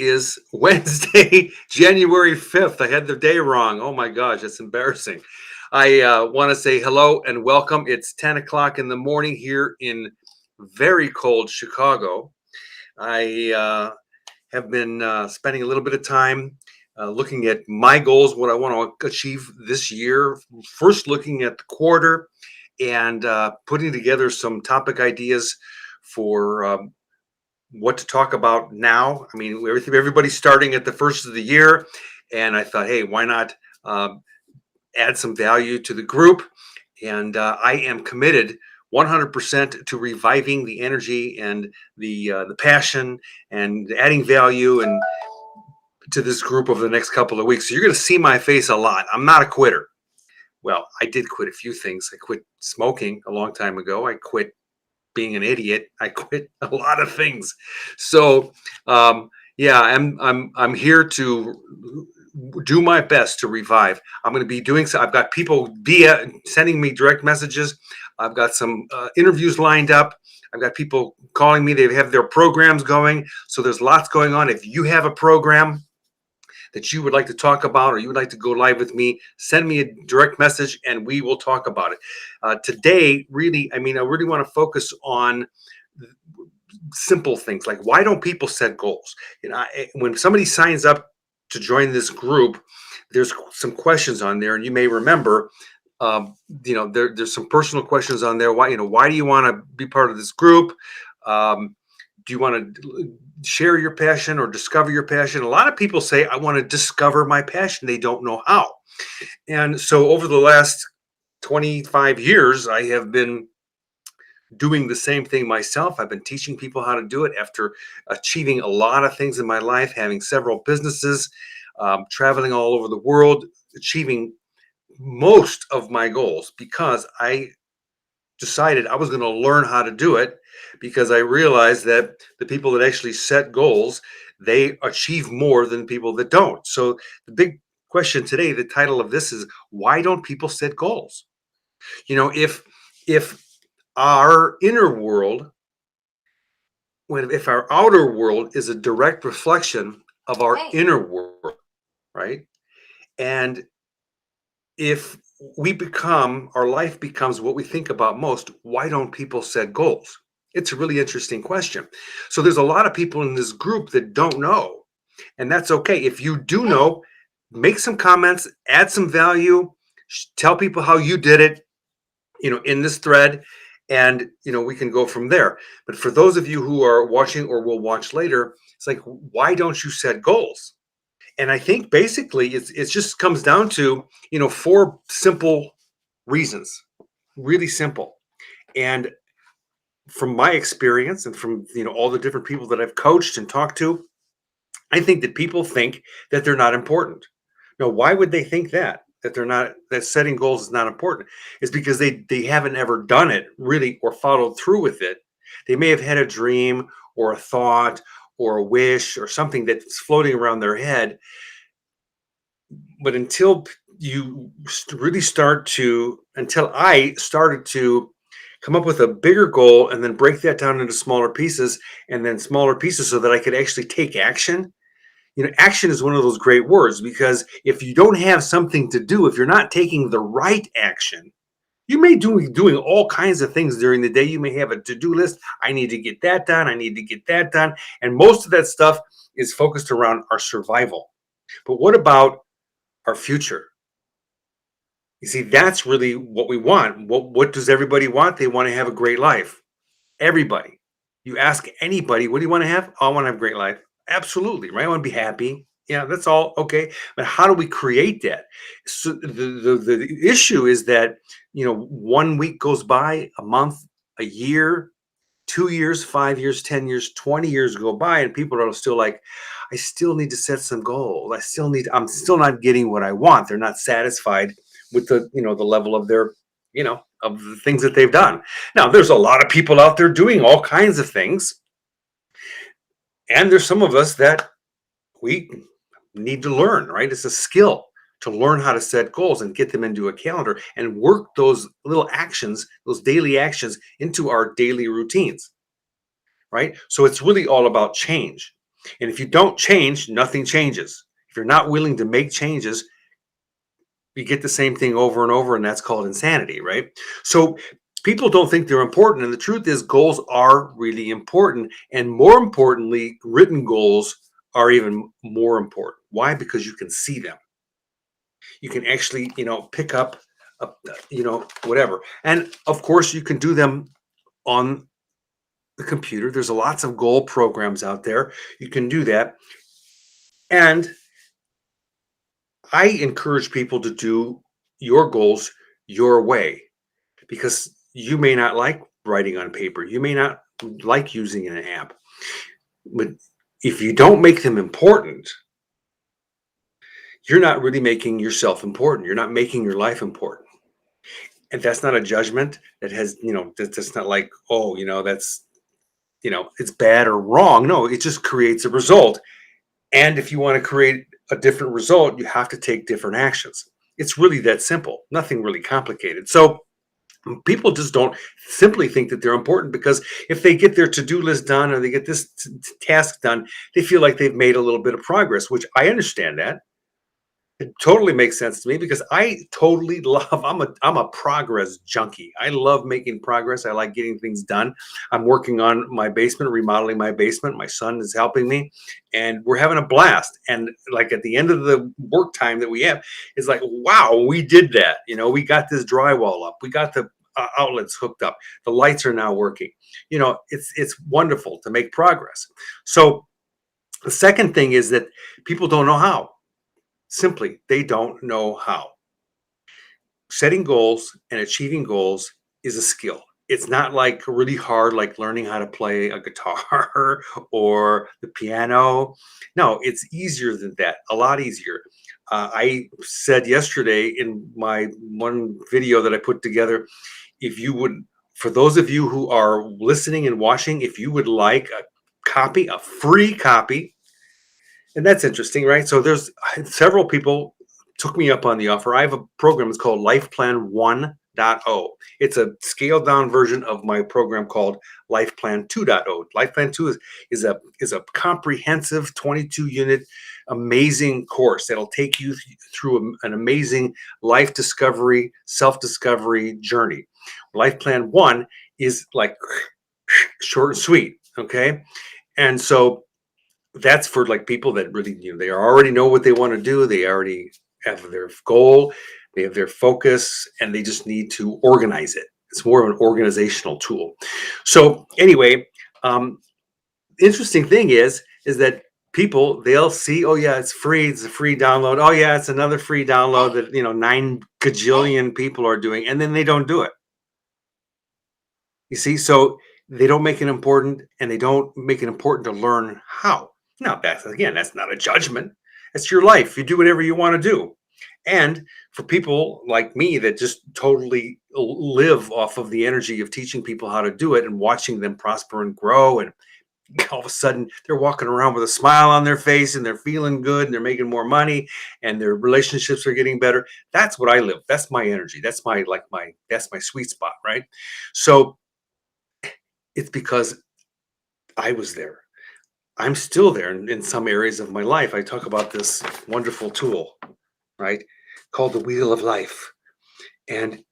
is Wednesday, January 5th. I had the day wrong. Oh my gosh, that's embarrassing. I want to say hello and welcome. It's 10 o'clock in the morning here in very cold Chicago. I have been spending a little bit of time looking at my goals, what I want to achieve this year. First, looking at the quarter and putting together some topic ideas for what to talk about now. I mean, everybody's starting at the first of the year, and I thought, hey, why not add some value to the group? And I am committed 100% to reviving the energy and the passion and adding value and to this group over the next couple of weeks. So you're going to see my face a lot. I'm not a quitter. Well, I did quit a few things. I quit smoking a long time ago. I quit being an idiot. I quit a lot of things. So yeah, I'm here to do my best to revive. I'm going to be doing so. I've got people sending me direct messages. I've got some interviews lined up. I've got people calling me. They have their programs going. So there's lots going on. If you have a program that you would like to talk about or you would like to go live with me, send me a direct message and we will talk about it. Today, really, I really want to focus on simple things like, why don't people set goals? When somebody signs up to join this group, there's some questions on there, and you may remember, there's some personal questions on there. Why do you want to be part of this group? Do you want to share your passion or discover your passion? A lot of people say, I want to discover my passion. They don't know how. And so over the last 25 years, I have been doing the same thing myself. I've been teaching people how to do it after achieving a lot of things in my life, having several businesses, traveling all over the world, achieving most of my goals because I decided I was going to learn how to do it, because I realized that the people that actually set goals, they achieve more than people that don't. So the big question today, the title of this is, why don't people set goals? If our inner world, if our outer world is a direct reflection of our inner world, right? And if our life becomes what we think about most, why don't people set goals? It's a really interesting question. So there's a lot of people in this group that don't know, and that's okay. If you do know, make some comments, add some value, tell people how you did it, in this thread, and we can go from there. But for those of you who are watching or will watch later, it's like, why don't you set goals? And I think basically it just comes down to, 4 simple reasons, really simple. And from my experience and from, all the different people that I've coached and talked to, I think that people think that they're not important. Now, why would they think that that setting goals is not important? Is because they haven't ever done it really or followed through with it. They may have had a dream or a thought or a wish or something that's floating around their head. But until I started to come up with a bigger goal and then break that down into smaller pieces and then smaller pieces so that I could actually take action. Action is one of those great words, because if you don't have something to do, if you're not taking the right action, you may be doing all kinds of things during the day. You may have a to-do list. I need to get that done. I need to get that done. And most of that stuff is focused around our survival. But what about our future? You see, that's really what we want. What does everybody want? They want to have a great life. Everybody. You ask anybody, what do you want to have? I want to have a great life. Absolutely, right? I want to be happy. Yeah, that's all okay. But how do we create that? So the issue is that, 1 week goes by, a month, a year, 2 years, 5 years, 10 years, 20 years go by, and people are still like, I still need to set some goals. I'm still not getting what I want. They're not satisfied with the level of their, of the things that they've done. Now, there's a lot of people out there doing all kinds of things. And there's some of us that we need to learn, right? It's a skill to learn how to set goals and get them into a calendar and work those little actions, those daily actions into our daily routines, right? So it's really all about change. And if you don't change, nothing changes. If you're not willing to make changes, you get the same thing over and over, and that's called insanity, right? So people don't think they're important. And the truth is, goals are really important. And more importantly, written goals are even more important. Why? Because you can see them. You can actually, pick up, whatever. And of course, you can do them on the computer. There's lots of goal programs out there. You can do that. And I encourage people to do your goals your way because you may not like writing on paper. You may not like using an app. But if you don't make them important, you're not really making yourself important. You're not making your life important. And that's not a judgment that has, that's not like, oh, that's, it's bad or wrong. No, it just creates a result. And if you want to create a different result, you have to take different actions. It's really that simple, nothing really complicated. So people just don't simply think that they're important because if they get their to-do list done or they get this task done, they feel like they've made a little bit of progress, which I understand that. It totally makes sense to me because I totally love, I'm a progress junkie. I love making progress. I like getting things done. I'm working on my basement, remodeling my basement. My son is helping me and we're having a blast. And like at the end of the work time that we have, it's like, wow, we did that. We got this drywall up. We got the outlets hooked up. The lights are now working. It's wonderful to make progress. So the second thing is that people don't know how. Simply, they don't know how. Setting goals and achieving goals is a skill. It's not like really hard, like learning how to play a guitar or the piano. No, it's easier than that, a lot easier. I said yesterday in my one video that I put together, if you would, for those of you who are listening and watching, if you would like a free copy. And that's interesting, right? So there's several people took me up on the offer. I have a program. It's called Life Plan 1.0. It's a scaled down version of my program called Life Plan 2.0. Life Plan 2 is a comprehensive 22 unit amazing course that'll take you through an amazing life discovery, self-discovery journey. Life Plan 1 is like short and sweet, okay? And so that's for like people that really, they already know what they want to do. They already have their goal, they have their focus, and they just need to organize it. It's more of an organizational tool. So anyway, interesting thing is that people, they'll see, oh yeah, it's free. It's a free download. Oh yeah, it's another free download that 9 gajillion people are doing, and then they don't do it. You see, so they don't make it important, and they don't make it important to learn how. Now, that's not a judgment. It's your life. You do whatever you want to do. And for people like me that just totally live off of the energy of teaching people how to do it and watching them prosper and grow, and all of a sudden they're walking around with a smile on their face and they're feeling good and they're making more money and their relationships are getting better. That's what I live. That's my energy. That's my sweet spot, right? So it's because I was there. I'm still there in some areas of my life. I talk about this wonderful tool, right? Called the wheel of life. And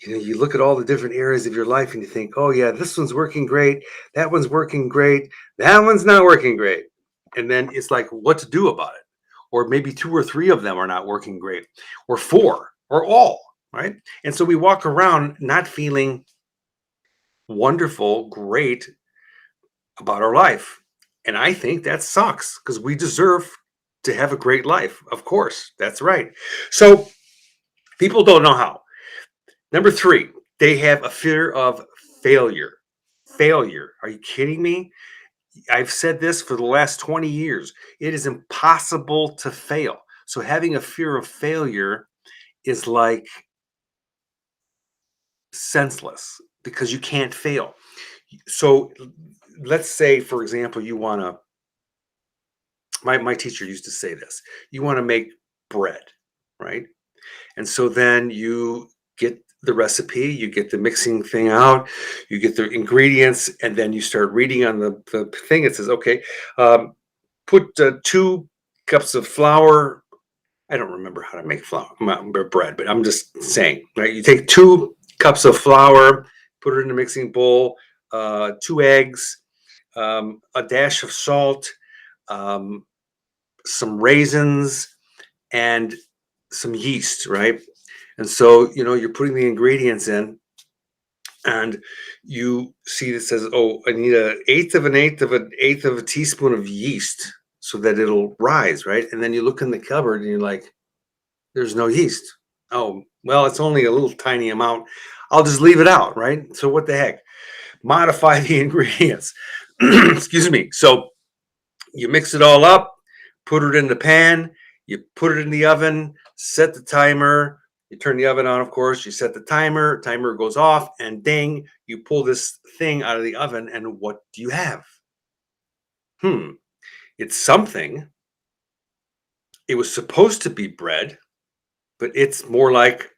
you look at all the different areas of your life and you think, oh yeah, this one's working great. That one's working great. That one's not working great. And then it's like, what to do about it? Or maybe 2 or 3 of them are not working great, or 4, or all, right? And so we walk around not feeling wonderful, great about our life. And I think that sucks because we deserve to have a great life. Of course, that's right. So people don't know how. Number 3, they have a fear of failure. Failure. Are you kidding me? I've said this for the last 20 years. It is impossible to fail. So having a fear of failure is like senseless because you can't fail. So let's say, for example, you want to, my teacher used to say this, you want to make bread, right? And so then you get the recipe, you get the mixing thing out, you get the ingredients, and then you start reading on the thing. It says, okay, put 2 cups of flour. I don't remember how to make flour, bread, but I'm just saying, right? You take 2 cups of flour, put it in a mixing bowl, 2 eggs, a dash of salt, um, some raisins, and some yeast, right? And so, you're putting the ingredients in, and you see it says, "Oh, I need an eighth of an eighth of an eighth of a teaspoon of yeast so that it'll rise," right? And then you look in the cupboard and you're like, "There's no yeast." Oh, well, it's only a little tiny amount. I'll just leave it out, right? So what the heck? Modify the ingredients. Excuse me. So you mix it all up, put it in the pan, you put it in the oven, set the timer. You turn the oven on, of course, you set the timer goes off, and ding, you pull this thing out of the oven, and what do you have? Hmm, it's something. It was supposed to be bread, but it's more like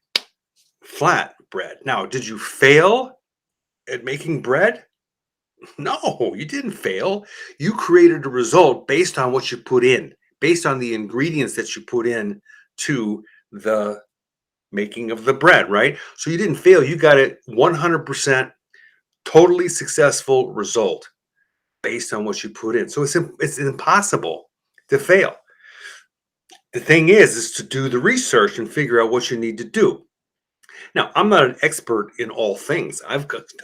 flat bread. Now, did you fail at making bread? No, you didn't fail. You created a result based on what you put in, based on the ingredients that you put in to the making of the bread, right? So you didn't fail. You got it 100% totally successful result based on what you put in. So it's impossible to fail. The thing is to do the research and figure out what you need to do. Now, I'm not an expert in all things.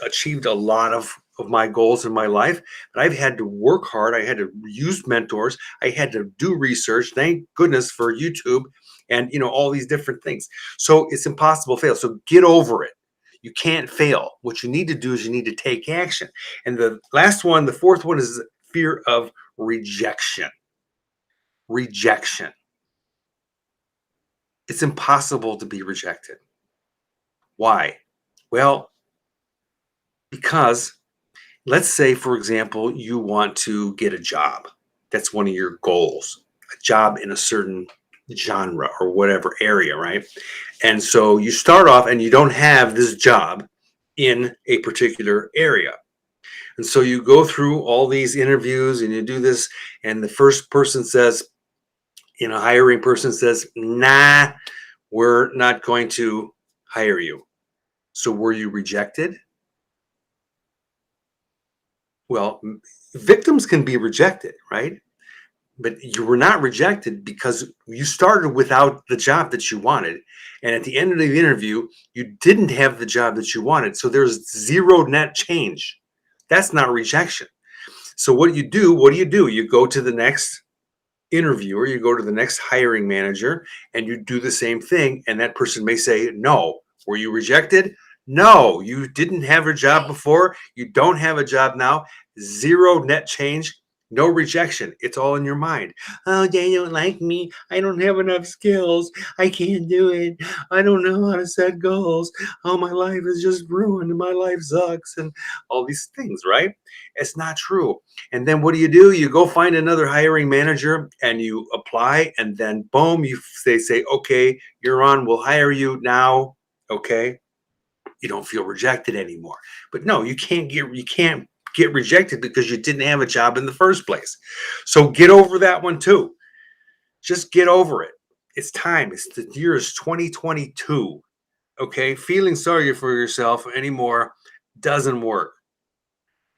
Achieved a lot of my goals in my life, but I've had to work hard. I had to use mentors. I had to do research. Thank goodness for YouTube and all these different things. So it's impossible to fail. So get over it. You can't fail. What you need to do is you need to take action. And the last one, the fourth one, is fear of rejection. Rejection. It's impossible to be rejected. Why? Well, because let's say, for example, you want to get a job. That's one of your goals, a job in a certain genre or whatever area, right? And so you start off and you don't have this job in a particular area. And so you go through all these interviews and you do this, and the first person says, hiring person says, "Nah, we're not going to hire you." So were you rejected? Well, victims can be rejected, right? But you were not rejected because you started without the job that you wanted. And at the end of the interview, you didn't have the job that you wanted. So there's zero net change. That's not rejection. So what do you do? You go to the next interviewer, you go to the next hiring manager, and you do the same thing. And that person may say, "No." Were you rejected? No, you didn't have a job before. You don't have a job now. Zero net change, no rejection. It's all in your mind. "Oh, they don't like me. I don't have enough skills. I can't do it. I don't know how to set goals. Oh, my life is just ruined. My life sucks." And all these things, right? It's not true. And then what do? You go find another hiring manager and you apply, and then boom, they say, "Okay, you're on. We'll hire you now." Okay, you don't feel rejected anymore. But no, you can't get rejected because you didn't have a job in the first place. So get over that one too. Just get over it. It's time. It's the year is 2022. Okay, feeling sorry for yourself anymore doesn't work.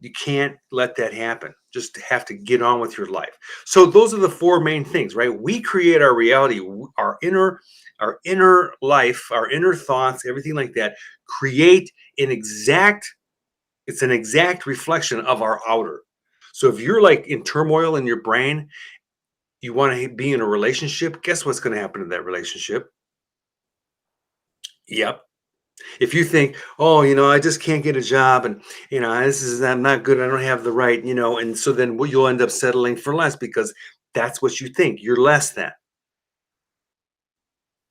You can't let that happen. Just have to get on with your life. So those are the four main things, right? We create our reality, our inner life, our inner thoughts, everything like that create an exact it's an exact reflection of our outer. So if you're like in turmoil in your brain, you want to be in a relationship, guess what's going to happen in that relationship? Yep. If you think, "Oh, I just can't get a job, and I'm not good. I don't have the right, and so then you'll end up settling for less because that's what you think. You're less than.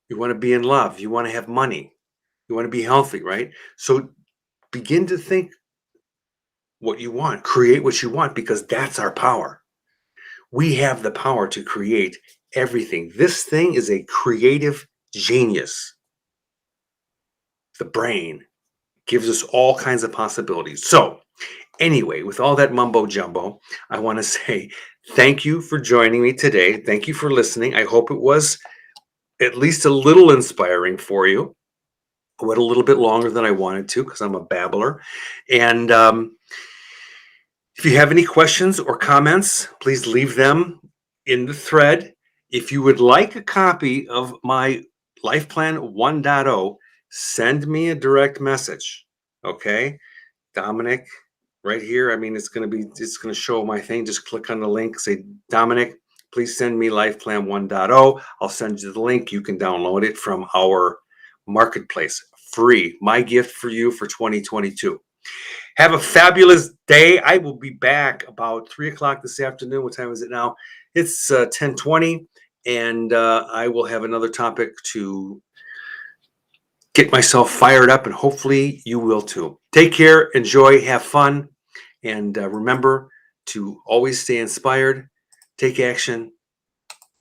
You want to be in love. You want to have money. You want to be healthy, right? So begin to think what you want, create what you want, because that's our power. We have the power to create everything. This thing is a creative genius. The brain gives us all kinds of possibilities. So, anyway, with all that mumbo jumbo, I want to say Thank you for joining me today. Thank you for listening. I hope it was at least a little inspiring for you. I went a little bit longer than I wanted to because I'm a babbler. And if you have any questions or comments, please leave them in the thread. If you would like a copy of my Life Plan 1.0, send me a direct message. Okay. Domenic, right here. I mean, it's going to show my thing. Just click on the link, say, Domenic, please send me Life Plan 1.0. I'll send you the link. You can download it from our marketplace. Free. My gift for you for 2022. Have a fabulous day. I will be back about 3 o'clock this afternoon. What time is it now? It's 10:20, and I will have another topic to get myself fired up, and hopefully you will too. Take care, enjoy, have fun, and remember to always stay inspired, take action,